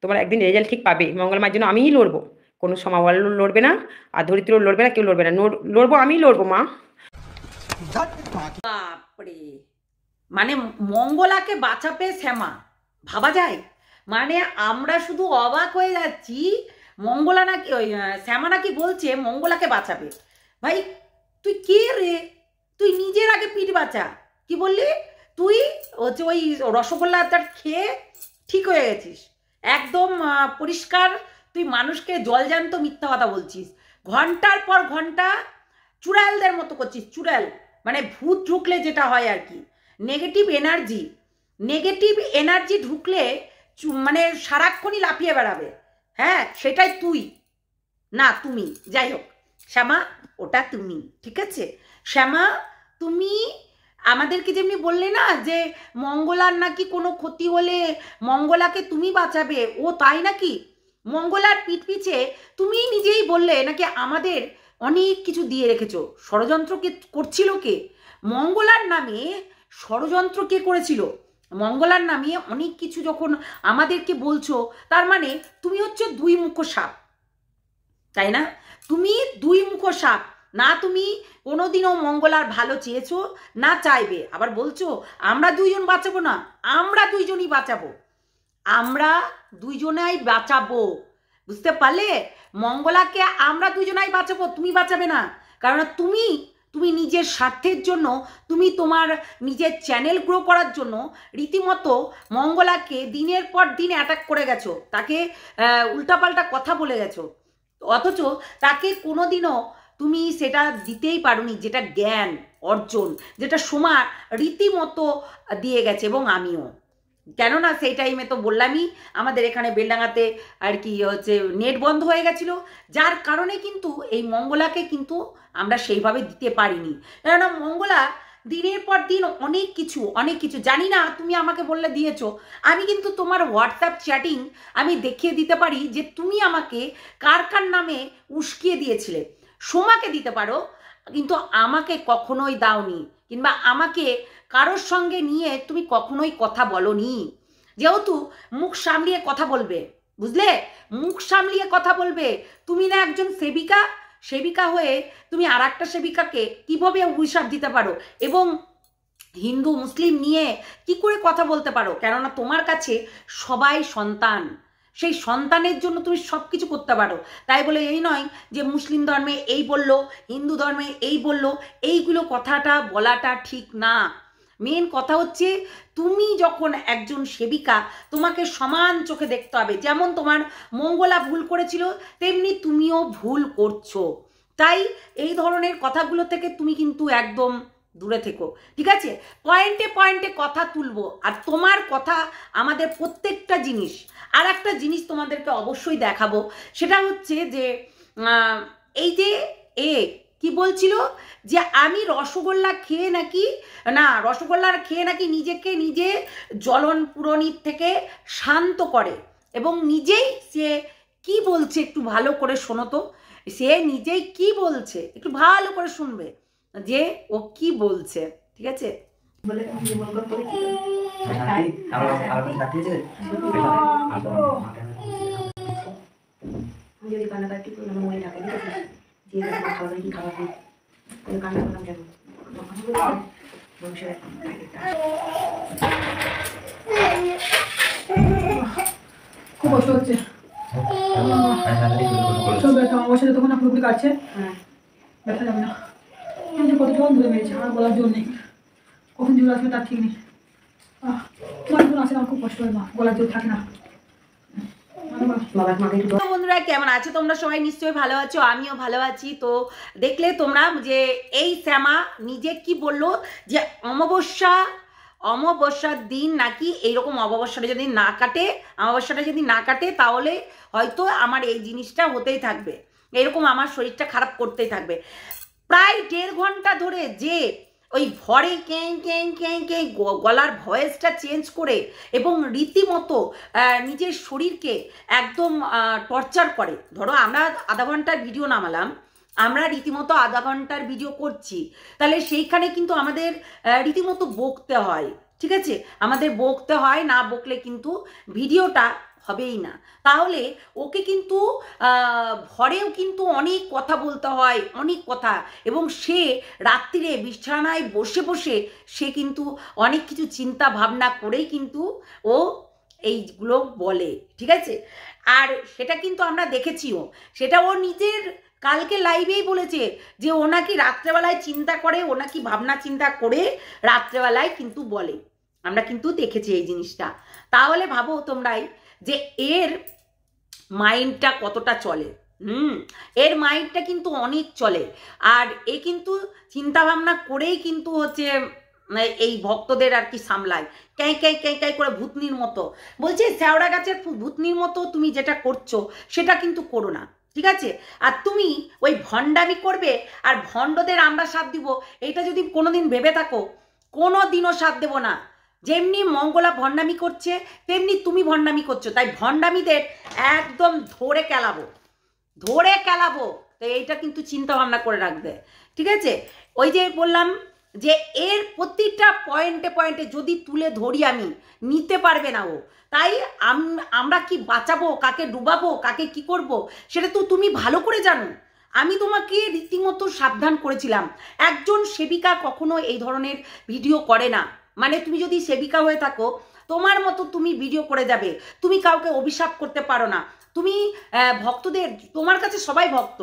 তোমার একদিন রেজাল্ট ঠিক পাবে। মঙ্গলমার জন্য আমিই লড়বো, কোনো সমাবল লড়বে না, আর ধরিত্রও লড়বে না, কেউ লড়বে না, লড়বো আমিই লড়বো মা। বাপরে, মানে মঙ্গলাকে বাঁচাবে শ্যামা, ভাবা যায়? মানে আমরা শুধু অবাক হয়ে যাচ্ছি। মঙ্গলা নাকি ওই শ্যামা নাকি বলছে মঙ্গলাকে বাঁচাবে। ভাই তুই কে রে? তুই নিজের আগে পিঠ বাঁচা। কি বললি তুই? হচ্ছে ওই রসগোল্লাটা খেয়ে ঠিক হয়ে গেছিস একদম পরিষ্কার। তুই মানুষকে জলজান্ত মিথ্যা কথা বলছিস, ঘন্টার পর ঘন্টা চুড়ালদের মতো করছিস। চুড়াল মানে ভূত ঢুকলে যেটা হয় আর কি, নেগেটিভ এনার্জি ঢুকলে মানে সারাক্ষণই লাফিয়ে বেড়াবে। হ্যাঁ সেটাই তুই, না তুমি, যাই হোক শ্যামা ওটা তুমি, ঠিক আছে শ্যামা। তুমি আমাদেরকে যেমনি বললে না যে মঙ্গলার নাকি কোনো ক্ষতি হলে মঙ্গলাকে তুমি বাঁচাবে, ও তাই নাকি? মঙ্গলার পিঠ পিছে তুমি নিজেই বললে নাকি আমাদের অনেক কিছু দিয়ে রেখেছো। ষড়যন্ত্র কে করছিল? কে? মঙ্গলার নামে ষড়যন্ত্র কে করেছিল? মঙ্গলার নামে অনেক কিছু যখন আমাদেরকে বলছো, তার মানে তুমি হচ্ছে দুই মুখ সাপ, তাই না? তুমি দুই মুখ সাপ। না তুমি কোনোদিনও মঙ্গলার ভালো চেয়েছো, না চাইবে। আবার বলছো আমরা দুইজন বাঁচাবো না, আমরা দুইজনই বাঁচাবো, আমরা দুইজনাই বাঁচাবো। বুঝতে পারলে? মঙ্গলাকে আমরা দুইজনাই বাঁচাবো, তুমি বাঁচাবে না। কারণ তুমি নিজের স্বার্থের জন্য, তুমি তোমার নিজের চ্যানেল গ্রো করার জন্য রীতিমতো মঙ্গলাকে দিনের পর দিন অ্যাটাক করে গেছো, তাকে উল্টাপাল্টা কথা বলে গেছো, অথচ তাকে কোনোদিনও তুমি সেটা দিতেই পারোনি, যেটা জ্ঞান অর্জন, যেটা সোমা রীতিমতো দিয়ে গেছে, এবং আমিও। কেননা সেই টাইমে তো বললামই আমাদের এখানে বেলডাঙ্গাতে আর কি হচ্ছে নেট বন্ধ হয়ে গেছিলো, যার কারণে কিন্তু এই মঙ্গলাকে কিন্তু আমরা সেইভাবে দিতে পারিনি। কেননা মঙ্গলা দিনের পর দিন অনেক কিছু জানি না, তুমি আমাকে বললে দিয়েছো। আমি কিন্তু তোমার হোয়াটসঅ্যাপ চ্যাটিং আমি দেখিয়ে দিতে পারি যে তুমি আমাকে কার কার নামে উস্কিয়ে দিয়েছিলে। সোমাকে দিতে পারো, কিন্তু আমাকে কখনোই দাওনি, কিংবা আমাকে কারোর সঙ্গে নিয়ে তুমি কখনোই কথা বলনি। যেহেতু মুখ সামলিয়ে কথা বলবে, বুঝলে? মুখ সামলিয়ে কথা বলবে। তুমি না একজন সেবিকা হয়ে তুমি আর একটা সেবিকাকে কিভাবে অভিশাপ দিতে পারো, এবং হিন্দু মুসলিম নিয়ে কি করে কথা বলতে পারো? কেননা তোমার কাছে সবাই সন্তান, সেই সন্তানের জন্য তুমি সব কিছু করতে পারো। তাই বলে এই নয় যে মুসলিম ধর্মে এই বললো, হিন্দু ধর্মে এই বললো, এইগুলো কথাটা বলাটা ঠিক না। মেন কথা হচ্ছে তুমি যখন একজন সেবিকা, তোমাকে সমান চোখে দেখতে হবে। যেমন তোমার মঙ্গলা ভুল করেছিল, তেমনি তুমিও ভুল করছো। তাই এই ধরনের কথাগুলো থেকে তুমি কিন্তু একদম দূরে থেকো, ঠিক আছে? পয়েন্টে পয়েন্টে কথা তুলবো, আর তোমার কথা আমাদের প্রত্যেকটা জিনিস। আর একটা জিনিস তোমাদেরকে অবশ্যই দেখাবো, সেটা হচ্ছে যে এই যে কি বলছিল যে আমি রসগোল্লা খেয়ে নাকি নিজেকে নিজে জ্বলন পুরনির থেকে শান্ত করে, এবং নিজেই সে কি বলছে একটু ভালো করে শোনো তো। সে নিজেই কি বলছে একটু ভালো করে শুনবে যে ও কি বলছে, ঠিক আছে? যদি কান্নাকাটি করে মনে থাকে, ঠিক আছে? যে খাওয়া কি খাওয়া হয়, কান্না করলাম কেন? খুব কষ্ট হচ্ছে, সব ব্যথা আমার সাথে তখন পুরোপুরি কাটছে। হ্যাঁ ব্যথা যাবে না, কিন্তু কতটা ধরে মেরেছে আমার বলার জন্য নেই, কখন জোর আসবে তার ঠিক নেই। যখন আসে আমার খুব কষ্ট হয়, মা বলার জোর থাকে না। বন্ধুরা কেমন আছো তোমরা? সবাই নিশ্চয়ই ভালো আছো, আমিও ভালো আছি। তো দেখলে তোমরা যে এই শ্যামা নিজে কি বললো, যে অমাবস্যার দিন নাকি এইরকম অমাবস্যাটা যদি না কাটে তাহলে হয়তো আমার এই জিনিসটা হতেই থাকবে, এরকম আমার শরীরটা খারাপ করতেই থাকবে। প্রায় 1.5 ঘন্টা ধরে যে ওই ভরে কে গলার ভয়েসটা চেঞ্জ করে এবং রীতিমতো নিজের শরীরকে একদম টর্চার করে। ধরো আমরা আধা ঘন্টার ভিডিও নামালাম, আমরা রীতিমতো আধা ঘন্টার ভিডিও করছি, তাহলে সেইখানে কিন্তু আমাদের রীতিমতো বকতে হয়, ঠিক আছে? আমাদের বকতে হয়, না বকলে কিন্তু ভিডিওটা হবেই না। তাহলে ওকে কিন্তু ঘরেও কিন্তু অনেক কথা বলতে হয়, অনেক কথা, এবং সে রাত্রিরে বিছানায় বসে বসে সে কিন্তু অনেক কিছু চিন্তা ভাবনা করেই কিন্তু ও এইগুলো বলে, ঠিক আছে? আর সেটা কিন্তু আমরা দেখেছিও, সেটা ও নিজের কালকে লাইভেই বলেছে যে ও নাকি রাত্রেবেলায় চিন্তা করে, ও নাকি ভাবনা চিন্তা করে রাত্রেবেলায় কিন্তু বলে। আমরা কিন্তু দেখেছি এই জিনিসটা। তাহলে ভাবো তোমরাই যে এর মাইন্ডটা কতটা চলে। এর মাইন্ডটা কিন্তু অনেক চলে, আর এ কিন্তু চিন্তা ভাবনা করেই কিন্তু হচ্ছে এই ভক্তদের আর কি সামলায়। ক্যাঁ ক্যাঁ ক্যাঁ ক্যাঁ করে ভূতনির মতো বলছে, শ্যাওড়া গাছের ভূতনির মতো তুমি যেটা করছো সেটা কিন্তু করো না, ঠিক আছে? আর তুমি ওই ভণ্ডামি করবে আর ভণ্ডদের আমরা সাথ দিব, এইটা যদি কোনোদিন ভেবে থাকো, কোনো দিনও সাথ দেব না। যেমনি মঙ্গলা ভণ্ডামি করছে তেমনি তুমি ভণ্ডামি করছো, তাই ভণ্ডামিদের একদম ধরে কেলাবো। তো এইটা কিন্তু চিন্তা ভাবনা করে রাখবে, ঠিক আছে? ওই যে বললাম যে এর প্রত্যেকটা পয়েন্টে পয়েন্টে যদি তুলে ধরি আমি, নিতে পারবে না ও। তাই আমরা কি বাঁচাবো, কাকে ডুবাবো, কাকে কি করব, সেটা তো তুমি ভালো করে জানো। আমি তোমাকে রীতিমতো সাবধান করেছিলাম, একজন সেবিকা কখনো এই ধরনের ভিডিও করে না। মানে তুমি যদি সেবিকা হয়ে থাকো, তোমার মতো তুমি ভিডিও করে যাবে, তুমি কাউকে অভিশাপ করতে পারো না। তুমি ভক্তদের, তোমার কাছে সবাই ভক্ত,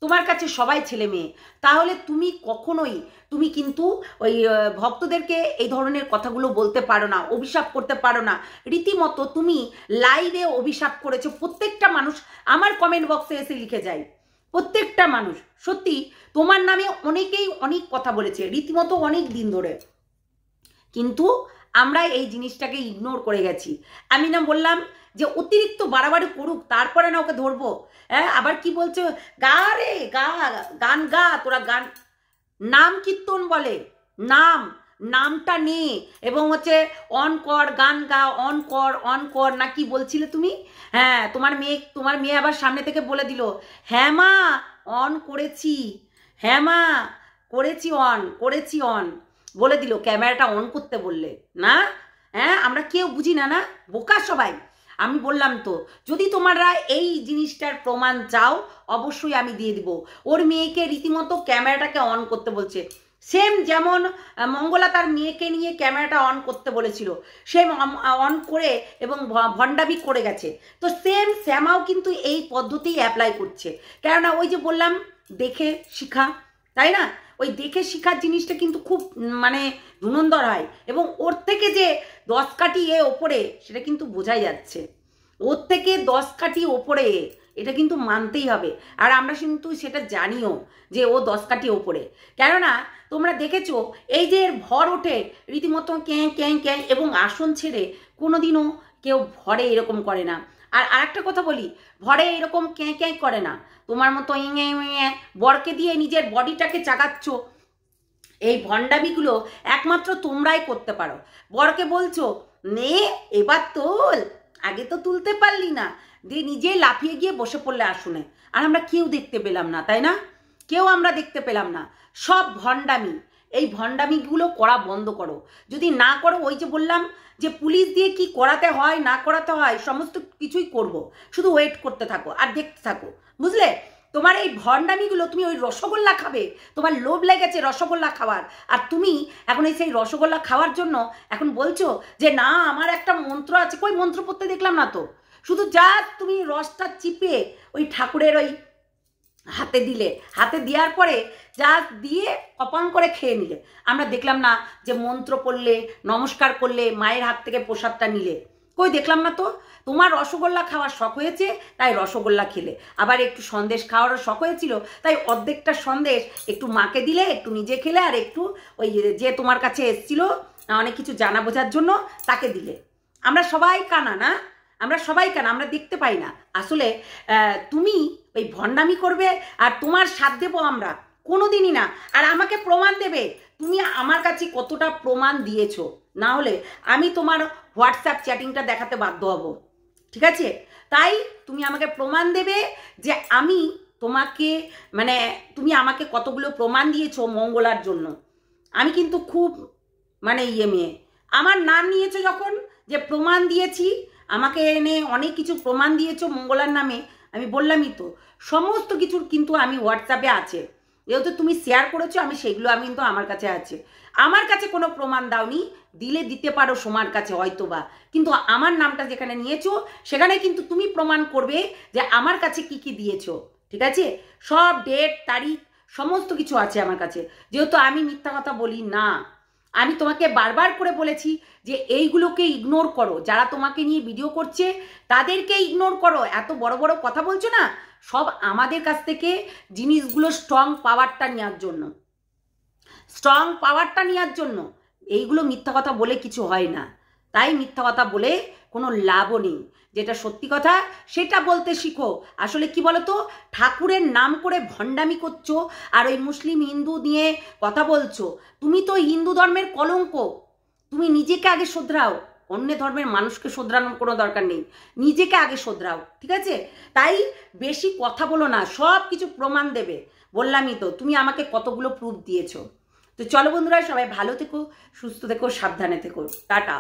তোমার কাছে সবাই ছেলে মেয়ে, তাহলে তুমি কখনোই তুমি কিন্তু ওই ভক্তদেরকে এই ধরনের কথাগুলো বলতে পারো না, অভিশাপ করতে পারো না। রীতিমতো তুমি লাইভে অভিশাপ করেছো। প্রত্যেকটা মানুষ আমার কমেন্ট বক্সে এসে লিখে যায়, প্রত্যেকটা মানুষ সত্যি তোমার নামে অনেকেই অনেক কথা বলেছে রীতিমতো অনেক দিন ধরে, কিন্তু আমরা এই জিনিসটাকে ইগনোর করে গেছি। আমি না বললাম যে অতিরিক্ত বাড়াবাড়ি করুক, তারপরে না ওকে ধরবো। হ্যাঁ, আবার কি বলছে, গা রে গা, গান গা, তোরা গান, নাম কীর্তন বলে, নামটা নে, এবং হচ্ছে অন কর, গান গা, অন কর না কি বলছিলে তুমি? হ্যাঁ, তোমার মেয়ে আবার সামনে থেকে বলে দিল, হ্যাঁ মা অন করেছি, হ্যাঁ মা করেছি অন বলে দিল, ক্যামেরাটা অন করতে বললে না। হ্যাঁ, আমরা কেউ বুঝি না, না বোকা সবাই। আমি বললাম তো, যদি তোমরা এই জিনিসটার প্রমাণ চাও অবশ্যই আমি দিয়ে দিব। ওর মেয়েকে রীতিমতো ক্যামেরাটাকে অন করতে বলছে, সেম যেমন মঙ্গলা তার মেয়েকে নিয়ে ক্যামেরাটা অন করতে বলেছিল, সেম অন করে এবং ভণ্ডামি করে গেছে। তো সেম শ্যামাও কিন্তু এই পদ্ধতি অ্যাপ্লাই করছে, কেননা ওই যে বললাম দেখে শিখা, তাই না? ওই দেখে শিখার জিনিসটা কিন্তু খুব মানে ধুনন্দর হয়, এবং ওর থেকে যে 10 কাঠি ওপরে সেটা কিন্তু বোঝাই যাচ্ছে, ওর থেকে 10 কাঠি ওপরে, এটা কিন্তু মানতেই হবে। আর আমরা কিন্তু সেটা জানিও যে ও 10 কাঠি ওপরে, কেননা তোমরা দেখেছো এই যে ভর ওঠে রীতিমতো ক্যাঁ ক্যাঁ ক্যাঁ, এবং আসন ছেড়ে কোনোদিনও কেউ ভরে এরকম করে না। আর আরেকটা কথা বলি, ভরে এরকম ক্যাঁ ক্যাঁ করে না, তোমার মতো বরকে দিয়ে নিজের বডিটাকে চাগাচ্ছ। এই ভণ্ডামিগুলো একমাত্র তোমরাই করতে পারো। বরকে বলছো নে এবার তোল, আগে তো তুলতে পারলি না, দিয়ে নিজে লাফিয়ে গিয়ে বসে পড়লে আসনে। আর আমরা কেউ দেখতে পেলাম না, তাই না? কেউ আমরা দেখতে পেলাম না। সব ভণ্ডামি, এই ভণ্ডামিগুলো করা বন্ধ করো। যদি না করো, ওই যে বললাম যে পুলিশ দিয়ে কি করাতে হয় না করাতে হয় সমস্ত কিছুই করব, শুধু ওয়েট করতে থাকো আর দেখতে থাকো, বুঝলে? তোমার এই ভণ্ডামিগুলো, তুমি ওই রসগোল্লা খাবে, তোমার লোভ লেগেছে রসগোল্লা খাওয়ার, আর তুমি এখন এই সেই রসগোল্লা খাওয়ার জন্য এখন বলছো যে না আমার একটা মন্ত্র আছে। কই মন্ত্র পড়তে দেখলাম না তো, শুধু যা তুমি রসটা চিপে ওই ঠাকুরের ওই হাতে দিলে, হাতে দেওয়ার পরে যা দিয়ে কপাং করে খেয়ে নিলে। আমরা দেখলাম না যে মন্ত্র পড়লে, নমস্কার করলে, মায়ের হাত থেকে প্রসাদটা নিলে, কই দেখলাম না তো। তোমার রসগোল্লা খাওয়ার শখ হয়েছে তাই রসগোল্লা খেলে, আবার একটু সন্দেশ খাওয়ারও শখ হয়েছিল তাই অর্ধেকটা সন্দেশ একটু মাকে দিলে, একটু নিজে খেলে, আর একটু ওই যে তোমার কাছে এসেছিল অনেক কিছু জানা বোঝার জন্য তাকে দিলে। আমরা সবাই কানা না, আমরা সবাই কানা, আমরা দেখতে পাই না। আসলে তুমি ওই ভণ্ডামি করবে আর তোমার সাথ দেবো আমরা, কোনো দিনই না। আর আমাকে প্রমাণ দেবে তুমি আমার কাছে কতটা প্রমাণ দিয়েছো, না হলে আমি তোমার হোয়াটসঅ্যাপ চ্যাটিংটা দেখাতে বাধ্য হব, ঠিক আছে? তাই তুমি আমাকে প্রমাণ দেবে যে আমি তোমাকে, মানে তুমি আমাকে কতগুলো প্রমাণ দিয়েছো মঙ্গলার জন্য। আমি কিন্তু খুব মানে মেয়ে, আমার নাম নিয়েছো যখন, যে প্রমাণ দিয়েছি, আমাকে এনে অনেক কিছু প্রমাণ দিয়েছো মঙ্গলার নামে, আমি বললামই তো সমস্ত কিছুর কিন্তু আমি হোয়াটসঅ্যাপে আছে, যেহেতু তুমি শেয়ার করেছো আমি সেগুলো আমি কিন্তু আমার কাছে আছে। আমার কাছে কোনো প্রমাণ দাওনি, দিলে দিতে পারো সোমার কাছে হয়তোবা, কিন্তু আমার নামটা যেখানে নিয়েছো সেখানে কিন্তু তুমি প্রমাণ করবে যে আমার কাছে কি কি দিয়েছো, ঠিক আছে? সব ডেট তারিখ সমস্ত কিছু আছে আমার কাছে, যেহেতু আমি মিথ্যা কথা বলি না। আমি তোমাকে বারবার করে বলেছি যে এইগুলোকে ইগনোর করো, যারা তোমাকে নিয়ে ভিডিও করছে তাদেরকে ইগনোর করো, এত বড় বড় কথা বলছো না, সব আমাদের কাছ থেকে জিনিসগুলো স্ট্রং পাওয়ারটা নেওয়ার জন্য, স্ট্রং পাওয়ারটা নেওয়ার জন্য। এইগুলো মিথ্যা কথা বলে কিছু হয় না, তাই মিথ্যা কথা বলে কোনো লাভও নেই। যেটা সত্যি কথা সেটা বলতে শিখো। আসলে কি বলো তো, ঠাকুরের নাম করে ভণ্ডামি করছো আর ওই মুসলিম হিন্দু নিয়ে কথা বলছো। তুমি তো হিন্দু ধর্মের কলঙ্ক, তুমি নিজেকে আগে শোধরাও, অন্য ধর্মের মানুষকে শোধরানোর কোনো দরকার নেই, নিজেকে আগে শোধরাও, ঠিক আছে? তাই বেশি কথা বলো না, সব কিছু প্রমাণ দেবে। বললামই তো তুমি আমাকে কতগুলো প্রুফ দিয়েছো। তো চলো বন্ধুরা, সবাই ভালো থেকো, সুস্থ থেকো, সাবধানে থেকো, টাটা।